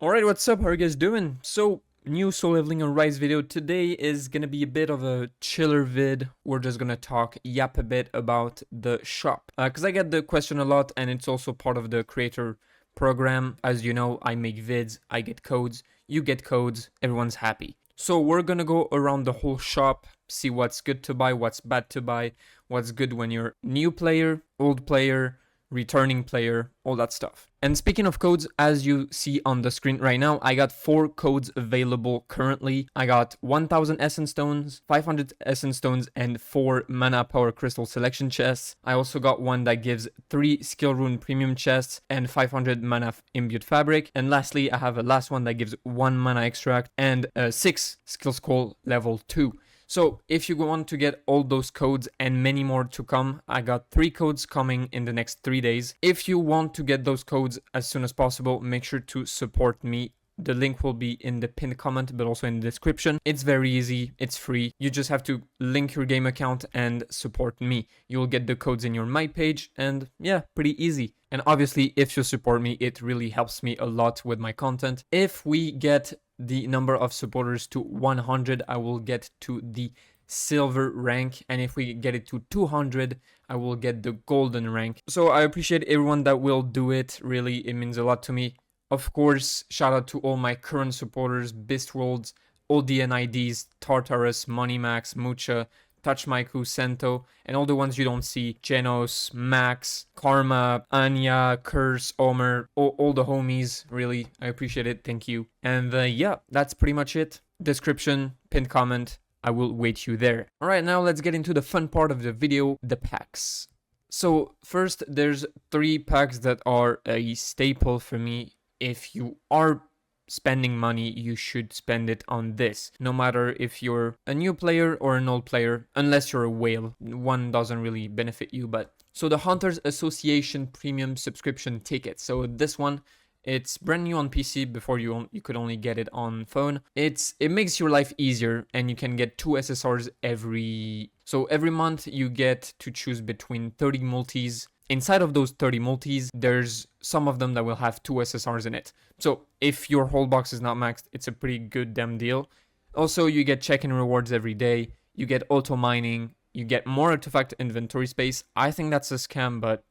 Alright, what's up? How are you guys doing? So, new Soul Leveling on Rise video. Today is gonna be a bit of a chiller vid. We're just gonna yap a bit about the shop. Because I get the question a lot, and it's also part of the creator program. As you know, I make vids, I get codes, you get codes, everyone's happy. So we're gonna go around the whole shop, see what's good to buy, what's bad to buy, what's good when you're new player, old player, returning player, all that stuff. And speaking of codes, as you see on the screen right now, I got 4 codes available currently. I got 1000 Essence Stones, 500 Essence Stones, and 4 Mana Power Crystal Selection chests. I also got one that gives 3 Skill Rune Premium chests and 500 Mana Imbued Fabric. And lastly, I have a last one that gives 1 Mana Extract and 6 Skill Scroll level 2. So if you want to get all those codes and many more to come, I got 3 codes coming in the next 3 days. If you want to get those codes as soon as possible, make sure to support me. The link will be in the pinned comment, but also in the description. It's very easy, it's free. You just have to link your game account and support me. You'll get the codes in your My page, and yeah, pretty easy. And obviously, if you support me, it really helps me a lot with my content. If we get the number of supporters to 100, I will get to the silver rank, and if we get it to 200, I will get the golden rank. So I appreciate everyone that will do it. Really, it means a lot to me. Of course, shout out to all my current supporters: Beastworlds, ODN IDs, Tartarus, Moneymax, Mucha, Touch Maiku, Sento, and all the ones you don't see: Genos, Max, Karma, Anya, Curse, Omer, all the homies. Really, I appreciate it. Thank you. And yeah, that's pretty much it. Description, pinned comment. I will wait you there. Alright, now let's get into the fun part of the video, the packs. So first, there's 3 packs that are a staple for me. If you are spending money, you should spend it on this, no matter if you're a new player or an old player, unless you're a whale. One doesn't really benefit you, but so the Hunters Association premium subscription ticket. So this one, it's brand new on PC. Before you could only get it on phone. It makes your life easier, and you can get 2 SSRs every month. You get to choose between 30 multis. Inside of those 30 multis, there's some of them that will have 2 SSRs in it. So if your whole box is not maxed, it's a pretty good damn deal. Also, you get check-in rewards every day. You get auto mining. You get more artifact inventory space. I think that's a scam, but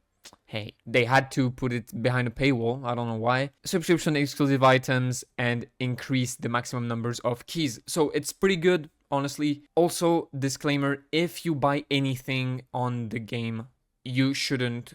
hey, they had to put it behind a paywall. I don't know why. Subscription exclusive items and increase the maximum numbers of keys. So it's pretty good, honestly. Also, disclaimer, if you buy anything on the game, you shouldn't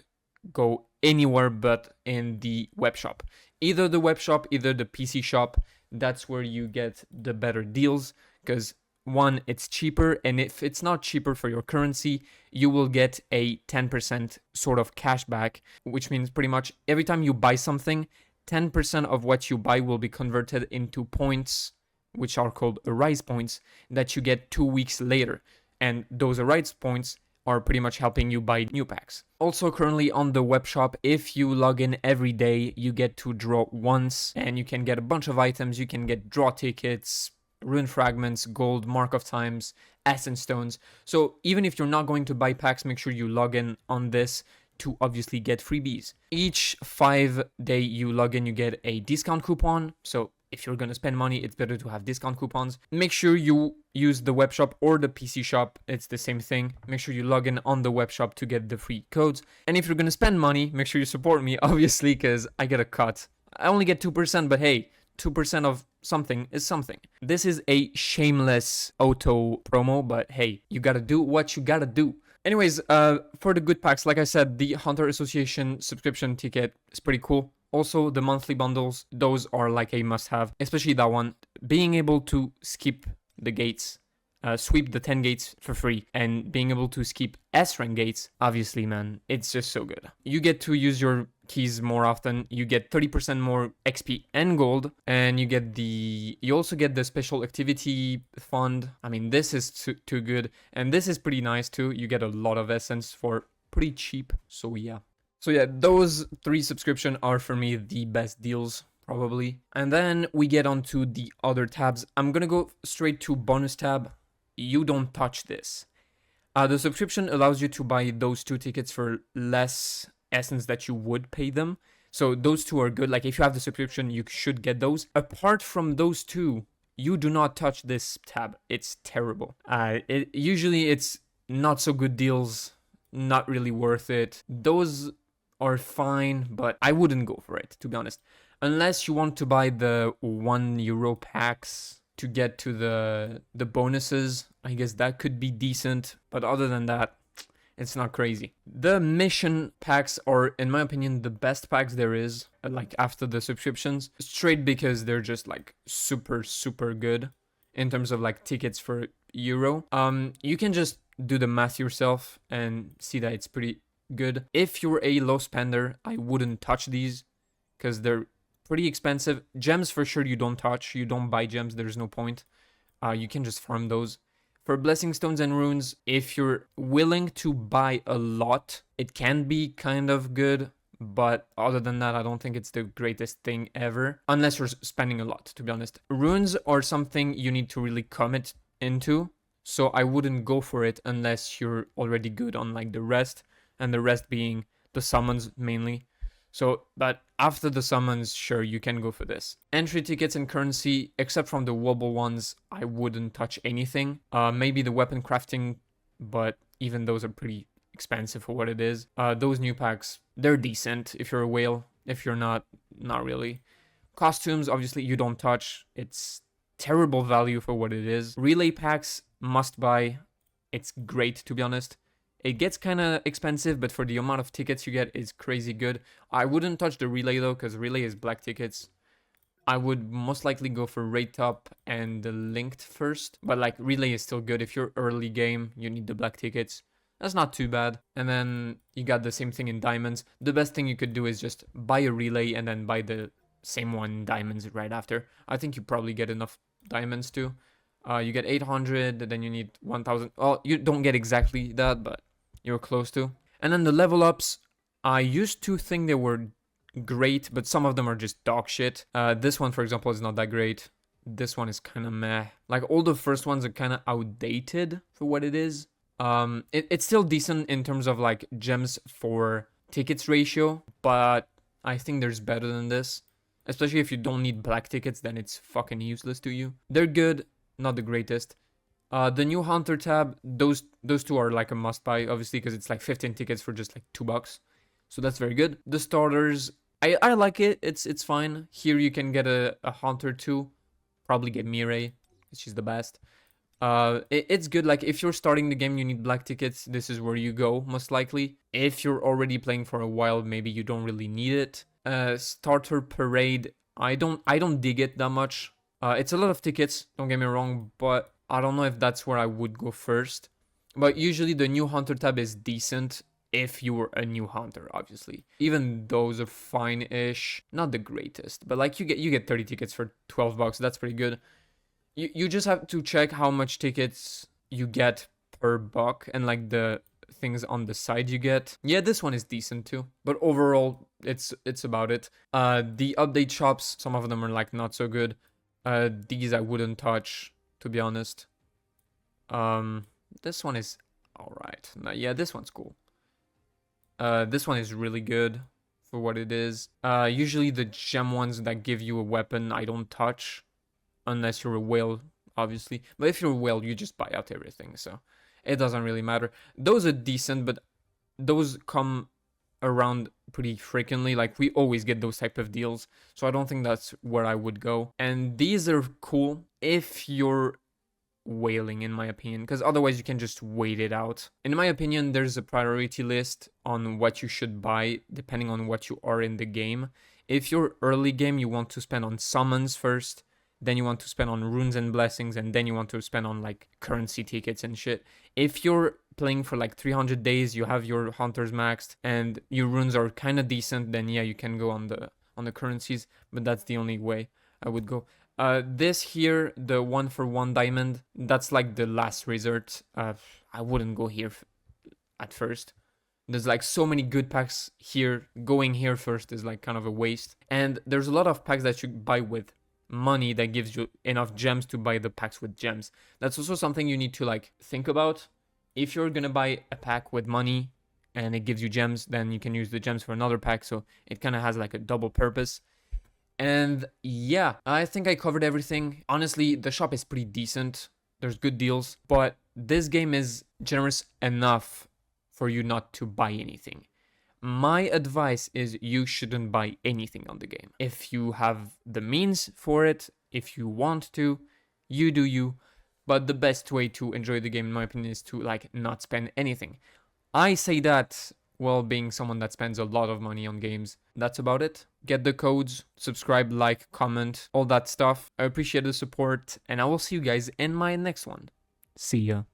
go anywhere but in the web shop. Either the web shop, either the PC shop. That's where you get the better deals, because one, it's cheaper, and if it's not cheaper for your currency, you will get a 10% sort of cashback, which means pretty much every time you buy something, 10% of what you buy will be converted into points, which are called Arise points, that you get 2 weeks later. And those Arise points are pretty much helping you buy new packs. Also, currently on the web shop, if you log in every day, you get to draw once, and you can get a bunch of items. You can get draw tickets, rune fragments, gold, mark of times, essence stones. So even if you're not going to buy packs, make sure you log in on this to obviously get freebies. Each 5-day you log in, you get a discount coupon. So if you're going to spend money, it's better to have discount coupons. Make sure you use the web shop or the PC shop. It's the same thing. Make sure you log in on the web shop to get the free codes. And if you're going to spend money, make sure you support me, obviously, because I get a cut. I only get 2%, but hey, 2% of something is something. This is a shameless auto promo, but hey, you gotta do what you gotta do. Anyways, for the good packs, like I said, the Hunter Association subscription ticket is pretty cool. Also, the monthly bundles, those are like a must-have, especially that one. Being able to skip the gates, sweep the 10 gates for free, and being able to skip S-rank gates, obviously, man, it's just so good. You get to use your keys more often. You get 30% more XP and gold, and you also get the special activity fund. I mean, this is too good, and this is pretty nice too. You get a lot of essence for pretty cheap, so yeah. So yeah, those 3 subscriptions are for me the best deals, probably. And then we get onto the other tabs. I'm gonna go straight to bonus tab. You don't touch this. The subscription allows you to buy those 2 tickets for less essence that you would pay them. So those two are good. Like if you have the subscription, you should get those. Apart from those two, you do not touch this tab. It's terrible. Usually it's not so good deals, not really worth it. Those are fine, but I wouldn't go for it, to be honest. Unless you want to buy the €1 packs to get to the bonuses, I guess that could be decent. But other than that, it's not crazy. The mission packs are, in my opinion, the best packs there is, like after the subscriptions, straight because they're just like super, super good in terms of like tickets for Euro. You can just do the math yourself and see that it's pretty good. If you're a low spender, I wouldn't touch these because they're pretty expensive. Gems for sure you don't touch. You don't buy gems. There's no point. You can just farm those. For blessing stones and runes, if you're willing to buy a lot, it can be kind of good. But other than that, I don't think it's the greatest thing ever. Unless you're spending a lot, to be honest. Runes are something you need to really commit into. So I wouldn't go for it unless you're already good on like the rest. And the rest being the summons mainly. So, but after the summons, sure, you can go for this. Entry tickets and currency, except from the wobble ones, I wouldn't touch anything. Maybe the weapon crafting, but even those are pretty expensive for what it is. Those new packs, they're decent if you're a whale. If you're not really. Costumes, obviously, you don't touch. It's terrible value for what it is. Relay packs, must buy. It's great, to be honest. It gets kind of expensive, but for the amount of tickets you get, it's crazy good. I wouldn't touch the relay though, because relay is black tickets. I would most likely go for rate top and the linked first. But like relay is still good. If you're early game, you need the black tickets. That's not too bad. And then you got the same thing in diamonds. The best thing you could do is just buy a relay and then buy the same one in diamonds right after. I think you probably get enough diamonds too. You get 800, then you need 1000. Oh, you don't get exactly that, but you're close to. And then the level ups, I used to think they were great, but some of them are just dog shit. This one, for example, is not that great. This one is kind of meh. Like all the first ones are kind of outdated for what it is. It's still decent in terms of like gems for tickets ratio, but I think there's better than this. Especially if you don't need black tickets, then it's fucking useless to you. They're good, not the greatest. The new Hunter tab, those two are like a must buy, obviously, because it's like 15 tickets for just like $2. So that's very good. The starters, I like it. It's fine. Here you can get a Hunter too. Probably get Mireille. She's the best. It's good. Like if you're starting the game, you need black tickets. This is where you go, most likely. If you're already playing for a while, maybe you don't really need it. Starter parade, I don't dig it that much. It's a lot of tickets, don't get me wrong, but I don't know if that's where I would go first. But usually the new Hunter tab is decent if you were a new Hunter, obviously. Even those are fine-ish. Not the greatest, but like you get 30 tickets for $12. That's pretty good. You just have to check how much tickets you get per buck and like the things on the side you get. Yeah, this one is decent too. But overall, it's about it. The update shops, some of them are like not so good. These I wouldn't touch, to be honest. This one is alright. Yeah, this one's cool. This one is really good for what it is. Usually the gem ones that give you a weapon, I don't touch. Unless you're a whale, obviously. But if you're a whale, you just buy out everything, so it doesn't really matter. Those are decent, but those come around pretty frequently. Like, we always get those type of deals, so I don't think that's where I would go. And these are cool if you're whaling, in my opinion, because otherwise you can just wait it out. In my opinion, there's a priority list on what you should buy depending on what you are in the game. If you're early game, you want to spend on summons first, then you want to spend on runes and blessings, and then you want to spend on like currency tickets and shit. If you're playing for like 300 days, you have your hunters maxed and your runes are kind of decent, then yeah, you can go on the currencies, but that's the only way I would go. This here, the 1-for-1 diamond, that's like the last resort. I wouldn't go here at first. There's like so many good packs here. Going here first is like kind of a waste. And there's a lot of packs that you buy with money that gives you enough gems to buy the packs with gems. That's also something you need to like think about. If you're gonna buy a pack with money and it gives you gems, then you can use the gems for another pack. So it kind of has like a double purpose. And yeah, I think I covered everything. Honestly, the shop is pretty decent. There's good deals, but this game is generous enough for you not to buy anything. My advice is you shouldn't buy anything on the game. If you have the means for it, if you want to, you do you. But the best way to enjoy the game, in my opinion, is to like not spend anything. I say that while being someone that spends a lot of money on games. That's about it. Get the codes, subscribe, like, comment, all that stuff. I appreciate the support, and I will see you guys in my next one. See ya.